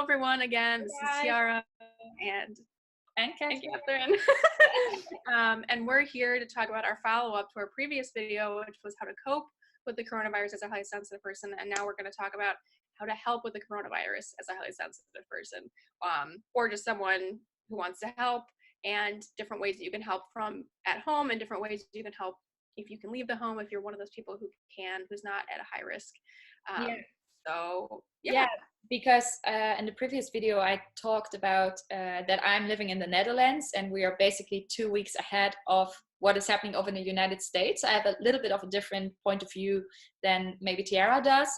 everyone again. This is Tiara and Anne-Kathrin. And we're here to talk about our follow-up to our previous video, which was how to cope with the coronavirus as a highly sensitive person. And now we're going to talk about how to help with the coronavirus as a highly sensitive person, or just someone who wants to help, and different ways that you can help from at home, and different ways that you can help if you can leave the home, if you're one of those people who can, who's not at a high risk. Because in the previous video I talked about that I'm living in the Netherlands and we are basically 2 weeks ahead of what is happening over in the United States. I have a little bit of a different point of view than maybe Tiara does,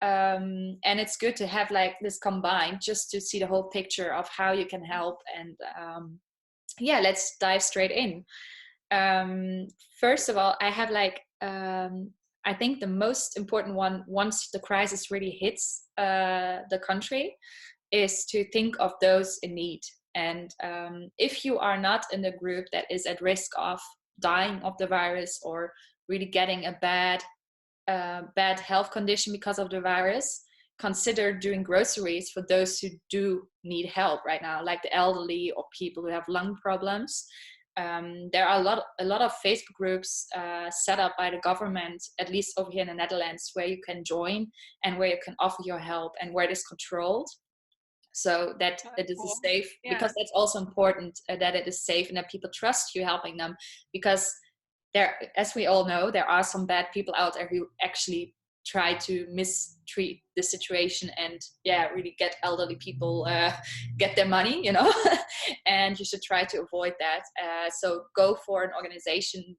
and it's good to have like this combined just to see the whole picture of how you can help. And let's dive straight in. First of all, I have I think the most important one, once the crisis really hits the country, is to think of those in need. And if you are not in the group that is at risk of dying of the virus or really getting a bad health condition because of the virus, consider doing groceries for those who do need help right now, like the elderly or people who have lung problems. There are a lot of Facebook groups set up by the government, at least over here in the Netherlands, where you can join and where you can offer your help and where it is controlled, so that it is safe. Because that's also important, that it is safe and that people trust you helping them, because there, as we all know, there are some bad people out there who actually try to mistreat the situation and really get elderly people get their money, and you should try to avoid that. So go for an organization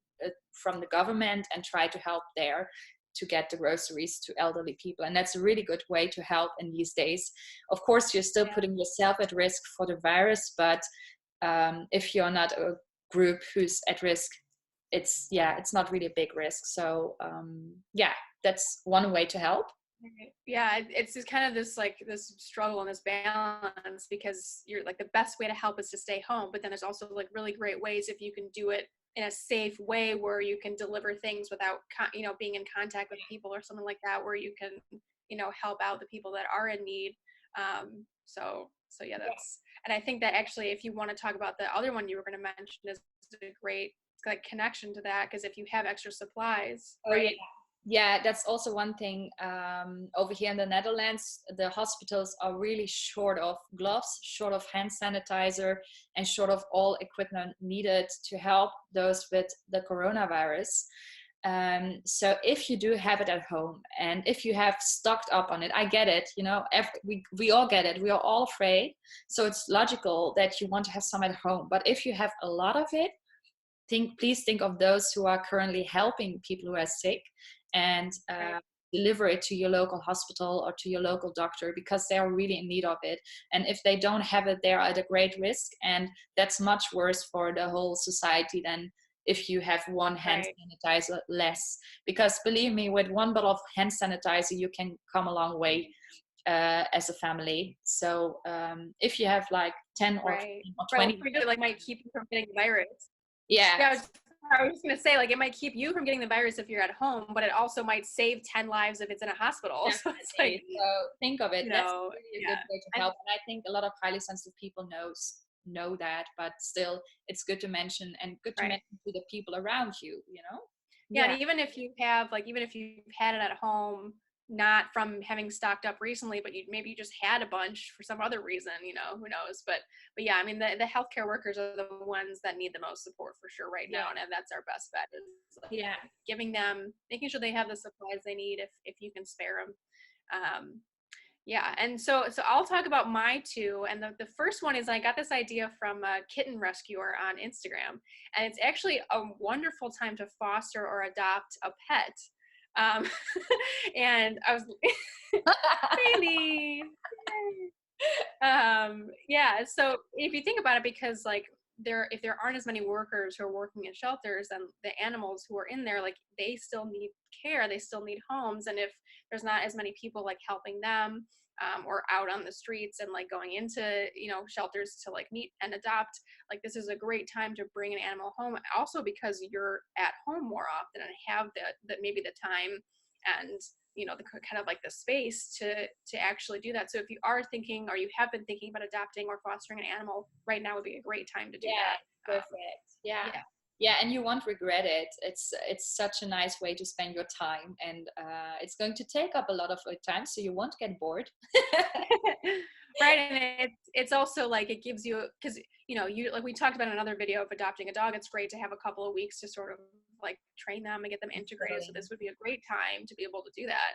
from the government and try to help there to get the groceries to elderly people. And that's a really good way to help in these days. Of course, you're still putting yourself at risk for the virus, but if you're not a group who's at risk, it's not really a big risk. So that's one way to help. It's just kind of this struggle and this balance, because you're like, the best way to help is to stay home, but then there's also like really great ways if you can do it in a safe way where you can deliver things without being in contact with people or something like that, where you can help out the people that are in need. That's, and I think that actually, if you want to talk about the other one you were going to mention, is a great connection to that, because if you have extra supplies, that's also one thing. Over here in the Netherlands, the hospitals are really short of gloves, short of hand sanitizer, and short of all equipment needed to help those with the coronavirus. So if you do have it at home, and if you have stocked up on it, I get it, we all get it, we are all afraid, so it's logical that you want to have some at home. But if you have a lot of it, please think of those who are currently helping people who are sick, and deliver it to your local hospital or to your local doctor, because they are really in need of it. And if they don't have it, they are at a great risk, and that's much worse for the whole society than if you have one hand sanitizer less. Because believe me, with one bottle of hand sanitizer, you can come a long way as a family. So if you have like 10 or 20, might keep you from getting the virus. Yeah, I was just going to say, it might keep you from getting the virus if you're at home, but it also might save 10 lives if it's in a hospital. So think of it. That's really a good way to help. And I think a lot of highly sensitive people know that, but still it's good to mention, and good to mention to the people around you, And even if you have even if you've had it at home, not from having stocked up recently, but maybe you just had a bunch for some other reason, who knows. But I mean, the healthcare workers are the ones that need the most support for sure right now, and that's our best bet, is giving them, making sure they have the supplies they need if you can spare them. And so I'll talk about my two, and the first one is, I got this idea from a kitten rescuer on Instagram, and it's actually a wonderful time to foster or adopt a pet. And I was really so if you think about it, because if there aren't as many workers who are working in shelters, then the animals who are in there, they still need care, they still need homes, and if there's not as many people helping them, or out on the streets and going into shelters to meet and adopt, this is a great time to bring an animal home, also because you're at home more often and have maybe the time and the kind of like the space to actually do that. So if you are thinking, or you have been thinking about adopting or fostering an animal, right now would be a great time to do Yeah, that. perfect. Yeah. Yeah. Yeah, and you won't regret it. It's such a nice way to spend your time, and it's going to take up a lot of your time, so you won't get bored. Right, and it's also like it gives you, because you, like we talked about in another video of adopting a dog, it's great to have a couple of weeks to sort of like train them and get them integrated. So Totally. this would be a great time to be able to do that.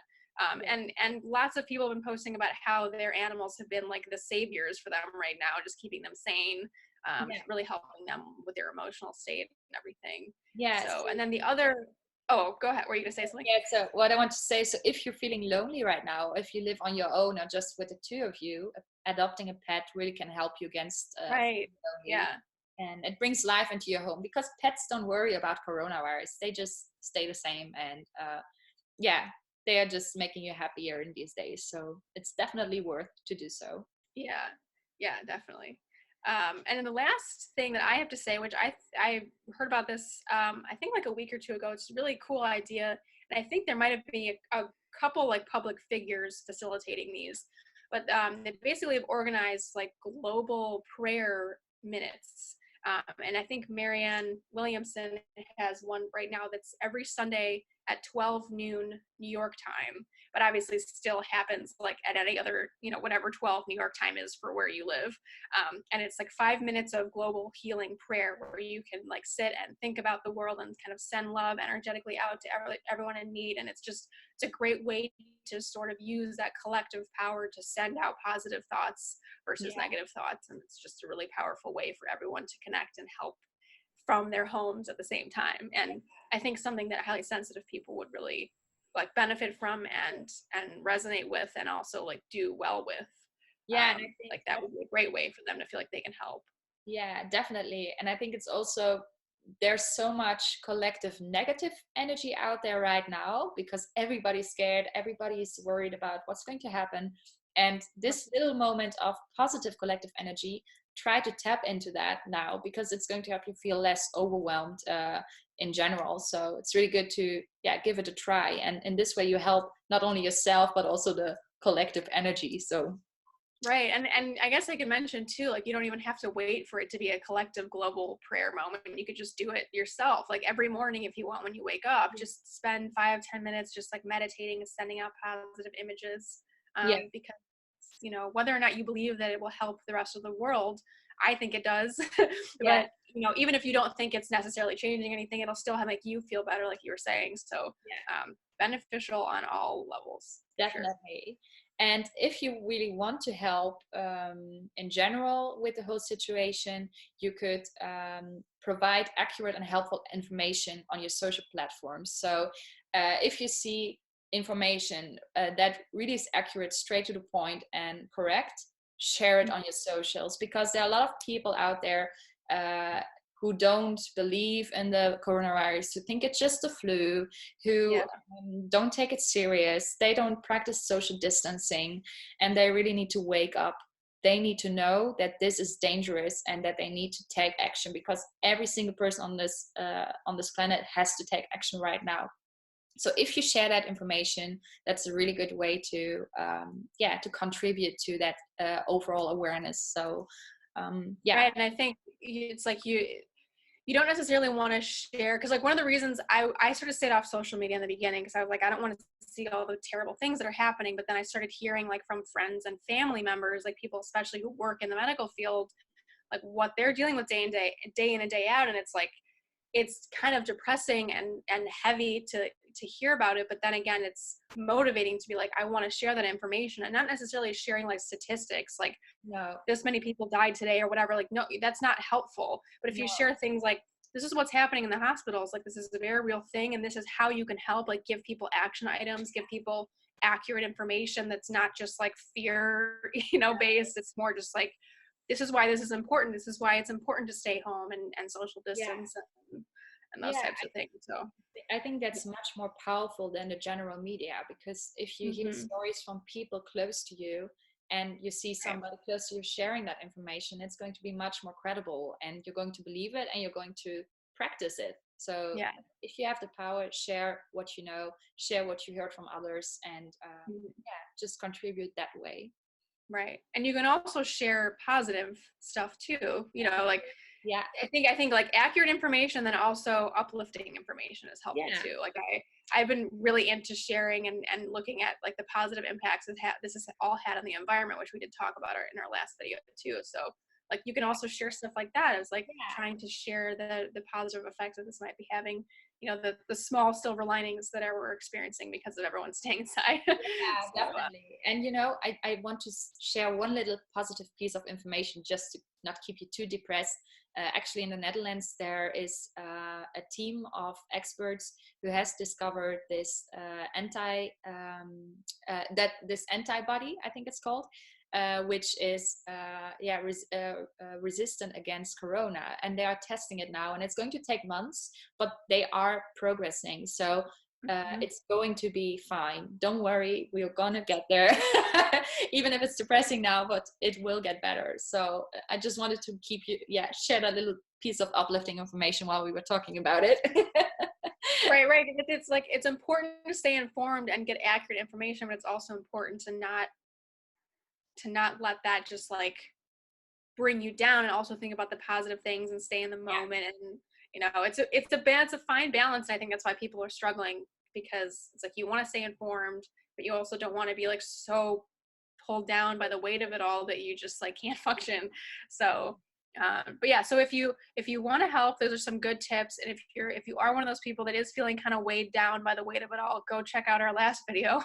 Yeah. And lots of people have been posting about how their animals have been like the saviors for them right now, just keeping them sane, Yeah. really helping them with their emotional state and everything. Yeah. So, So, and then the other, oh, go ahead. Were you gonna say something? yeah, so what I want to say, so if you're feeling lonely right now, if you live on your own or just with the two of you, adopting a pet really can help you against Right. feeling lonely. Yeah. And it brings life into your home, because pets don't worry about coronavirus. They just stay the same. And yeah, they are just making you happier in these days. So it's definitely worth to do so. Yeah, yeah, definitely. And then the last thing that I have to say, which I heard about this, I think like a week or two ago. It's a really cool idea, and I think there might have been a couple like public figures facilitating these, but they basically have organized like global prayer minutes. And I think Marianne Williamson has one right now that's every Sunday at 12 noon New York time, but obviously still happens like at any other, whatever 12 New York time is for where you live. And it's like 5 minutes of global healing prayer where you can like sit and think about the world and kind of send love energetically out to everyone in need. And it's a great way to sort of use that collective power to send out positive thoughts versus Yeah. negative thoughts. And it's just a really powerful way for everyone to connect and help from their homes at the same time. And I think something that highly sensitive people would really like benefit from and resonate with, and also like do well with. Yeah. And I think Like that would be a great way for them to feel like they can help. yeah, definitely. And I think it's also, there's so much collective negative energy out there right now, because everybody's scared, everybody's worried about what's going to happen. And this little moment of positive collective energy, try to tap into that now, because it's going to help you feel less overwhelmed in general. So it's really good to, yeah, give it a try. And in this way, you help not only yourself, but also the collective energy. So Right. And I guess I could mention too, like you don't even have to wait for it to be a collective global prayer moment. You could just do it yourself. Like every morning if you want, when you wake up, just spend 5-10 minutes just like meditating and sending out positive images. yeah, Because whether or not you believe that it will help the rest of the world, I think it does. yeah, But even if you don't think it's necessarily changing anything, it'll still make you feel better, like you were saying. So beneficial on all levels. Sure. definitely. And if you really want to help in general with the whole situation, you could provide accurate and helpful information on your social platforms. So if you see information that really is accurate, straight to the point, and correct, share it on your socials, because there are a lot of people out there who don't believe in the coronavirus, who think it's just the flu, who Yeah. don't take it serious. They don't practice social distancing, and they really need to wake up. They need to know that this is dangerous and that they need to take action, because every single person on this planet has to take action right now. So if you share that information, that's a really good way to to contribute to that overall awareness. So yeah. Right. And I think it's like you don't necessarily want to share, because like one of the reasons I sort of stayed off social media in the beginning, because I was like, I don't want to see all the terrible things that are happening. But then I started hearing like from friends and family members, like people especially who work in the medical field, like what they're dealing with day in and day out. And it's like it's kind of depressing and heavy to hear about it. But then again, it's motivating to be like, I want to share that information, and not necessarily sharing like statistics like No, this many people died today or whatever. Like, no, that's not helpful. But if you no, share things like, this is what's happening in the hospitals, like this is a very real thing, and this is how you can help, like give people action items, give people accurate information that's not just like fear based. It's more just like, this is why this is important, this is why it's important to stay home and social yeah, distance and those yeah. types of things. So I think that's much more powerful than the general media, because if you hear stories from people close to you, and you see right. somebody close to you sharing that information, it's going to be much more credible, and you're going to believe it, and you're going to practice it. So Yeah. if you have the power, share what you know, share what you heard from others, and just contribute that way. Right. And you can also share positive stuff too, you know, like Yeah. I think like accurate information, then also uplifting information is helpful too. Like I've been really into sharing and looking at like the positive impacts this has all had on the environment, which we did talk about in our last video too. So like you can also share stuff like that as like trying to share the positive effects that this might be having, you know, the small silver linings that we're experiencing because of everyone staying inside. Yeah, So, definitely. And you know, I want to share one little positive piece of information just to not keep you too depressed. Actually, in the Netherlands, there is a team of experts who has discovered this this antibody, I think it's called, which is resistant against corona, and they are testing it now, and it's going to take months, but they are progressing. So it's going to be fine. Don't worry, we're gonna get there. Even if it's depressing now, but it will get better. So I just wanted to share that little piece of uplifting information while we were talking about it. Right. It's like, it's important to stay informed and get accurate information, but it's also important to not let that just like bring you down, and also think about the positive things and stay in the moment. And you know, it's a fine balance. And I think that's why people are struggling, because it's like you want to stay informed, but you also don't want to be like so pulled down by the weight of it all that you just like can't function. So but yeah, so if you want to help, those are some good tips. And if you are one of those people that is feeling kind of weighed down by the weight of it all, go check out our last video,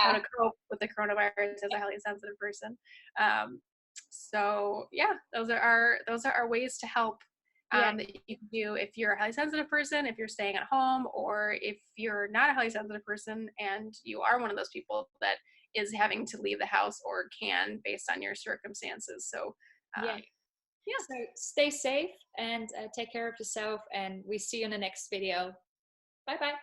how to cope with the coronavirus as a highly sensitive person. So yeah, those are our ways to help that you can do if you're a highly sensitive person, if you're staying at home, or if you're not a highly sensitive person and you are one of those people that is having to leave the house or can based on your circumstances. So so stay safe and take care of yourself, and we see you in the next video. Bye bye.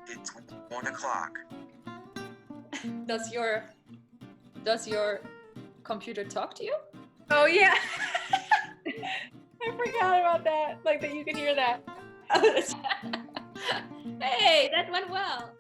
It's 1 o'clock. Does your computer talk to you? Oh yeah. I forgot about that. Like that you can hear that. Hey, that went well.